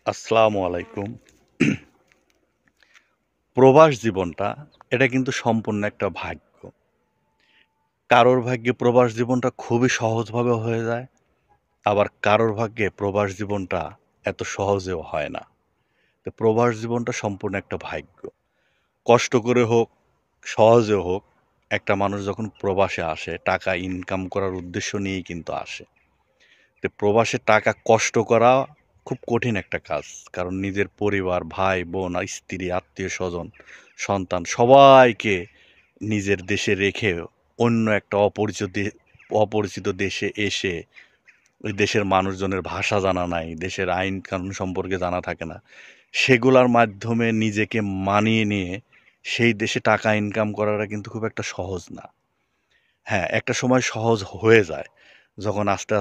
আসসালামু আলাইকুম। প্রবাস জীবনটা এটা কিন্তু সম্পূর্ণ একটা ভাগ্য। কারোর ভাগ্যে প্রবাস জীবনটা খুবই সহজভাবে হয়ে যায়, আবার কারোর ভাগ্যে প্রবাস জীবনটা এত সহজেও হয় না। তো প্রবাস জীবনটা সম্পূর্ণ একটা ভাগ্য। কষ্ট করে হোক, সহজে হোক, একটা মানুষ যখন প্রবাসে আসে টাকা ইনকাম করার উদ্দেশ্য নিয়েই কিন্তু আসে। তো প্রবাসে টাকা কষ্ট করা খুব কঠিন একটা কাজ। কারণ নিজের পরিবার, ভাই, বোন, স্ত্রী, আত্মীয়স্বজন, সন্তান সবাইকে নিজের দেশে রেখে অন্য একটা অপরিচিত দেশে এসে ওই দেশের মানুষজনের ভাষা জানা নাই, দেশের আইন কানুন সম্পর্কে জানা থাকে না। সেগুলার মাধ্যমে নিজেকে মানিয়ে নিয়ে সেই দেশে টাকা ইনকাম করাটা কিন্তু খুব একটা সহজ না। হ্যাঁ, একটা সময় সহজ হয়ে যায়। যখন আস্তে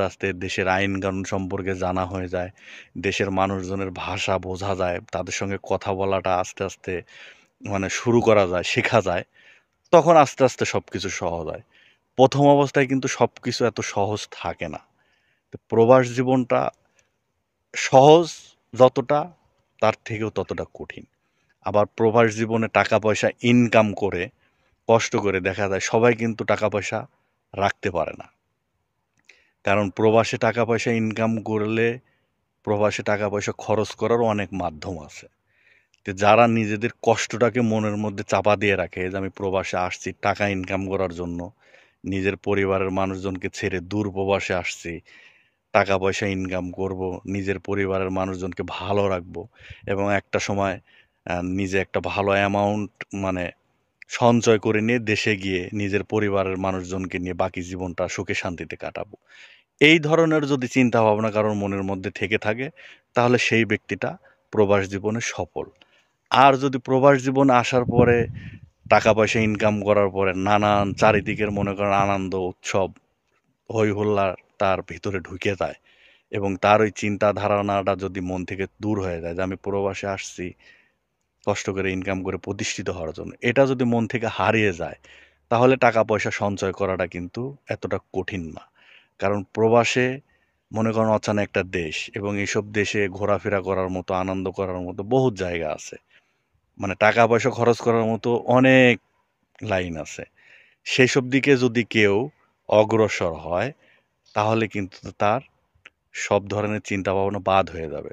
আস্তে দেশের আইন কানুন সম্পর্কে জানা হয়ে যায়, দেশের মানুষজনের ভাষা বোঝা যায়, তাদের সঙ্গে কথা বলাটা আস্তে আস্তে মানে শুরু করা যায়, শেখা যায়, তখন আস্তে আস্তে সবকিছু সহজ হয়। ১ম অবস্থায় কিন্তু সবকিছু এত সহজ থাকে না। তো প্রবাস জীবনটা সহজ যতটা, তার থেকেও ততটা কঠিন। আবার প্রবাস জীবনে টাকা পয়সা ইনকাম করে, কষ্ট করে দেখা যায় সবাই কিন্তু টাকা পয়সা রাখতে পারে না। কারণ প্রবাসে টাকা পয়সা ইনকাম করলে প্রবাসে টাকা পয়সা খরচ করারও অনেক মাধ্যম আছে। তো যারা নিজেদের কষ্টটাকে মনের মধ্যে চাপা দিয়ে রাখে যে আমি প্রবাসে আসছি টাকা ইনকাম করার জন্য, নিজের পরিবারের মানুষজনকে ছেড়ে দূর প্রবাসে আসছি, টাকা পয়সা ইনকাম করব, নিজের পরিবারের মানুষজনকে ভালো রাখবো এবং একটা সময় নিজে একটা ভালো অ্যামাউন্ট মানে সঞ্চয় করে নিয়ে দেশে গিয়ে নিজের পরিবারের মানুষজনকে নিয়ে বাকি জীবনটা সুখে শান্তিতে কাটাবো। এই ধরনের যদি চিন্তা ভাবনা কারোর মনের মধ্যে থেকে থাকে, তাহলে সেই ব্যক্তিটা প্রবাস জীবনে সফল। আর যদি প্রবাস জীবনে আসার পরে টাকা পয়সা ইনকাম করার পরে নানান চারিদিকের মনে করেন আনন্দ উৎসব হই হুল্লার তার ভিতরে ঢুকে যায় এবং তার ওই চিন্তা ধারণাটা যদি মন থেকে দূর হয়ে যায় যে আমি প্রবাসে আসছি কষ্ট করে ইনকাম করে প্রতিষ্ঠিত হওয়ার জন্য, এটা যদি মন থেকে হারিয়ে যায়, তাহলে টাকা পয়সা সঞ্চয় করাটা কিন্তু এতটা কঠিন না। কারণ প্রবাসে মনে করেন অজানা একটা দেশ এবং এইসব দেশে ঘোরাফেরা করার মতো, আনন্দ করার মতো বহুত জায়গা আছে। মানে টাকা পয়সা খরচ করার মতো অনেক লাইন আছে। সেসব দিকে যদি কেউ অগ্রসর হয়, তাহলে কিন্তু তার সব ধরনের চিন্তা ভাবনা বাদ হয়ে যাবে।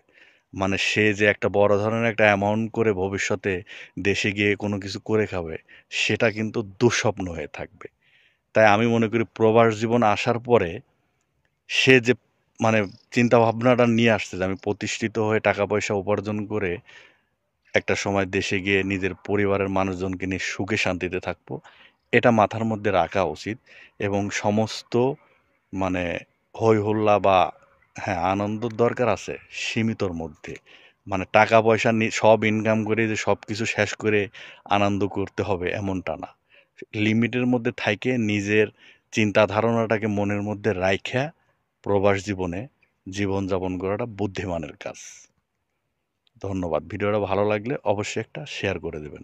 মানে সে যে একটা বড় ধরনের একটা অ্যামাউন্ট করে ভবিষ্যতে দেশে গিয়ে কোনো কিছু করে খাবে, সেটা কিন্তু দুঃস্বপ্ন হয়ে থাকবে। তাই আমি মনে করি প্রবাস জীবন আসার পরে সে যে মানে চিন্তা ভাবনাটা নিয়ে আসছে যে আমি প্রতিষ্ঠিত হয়ে টাকা পয়সা উপার্জন করে একটা সময় দেশে গিয়ে নিজের পরিবারের মানুষজনকে নিয়ে সুখে শান্তিতে থাকবো, এটা মাথার মধ্যে রাখা উচিত এবং সমস্ত মানে হই হুল্লা বা হ্যাঁ আনন্দর দরকার আছে সীমিতর মধ্যে। মানে টাকা পয়সা সব ইনকাম করে যে সব কিছু শেষ করে আনন্দ করতে হবে এমনটা না। লিমিটের মধ্যে থাইকে নিজের চিন্তা ধারণাটাকে মনের মধ্যে রাইখা প্রবাস জীবনে জীবনযাপন করাটা বুদ্ধিমানের কাজ। ধন্যবাদ। ভিডিওটা ভালো লাগলে অবশ্যই একটা শেয়ার করে দেবেন।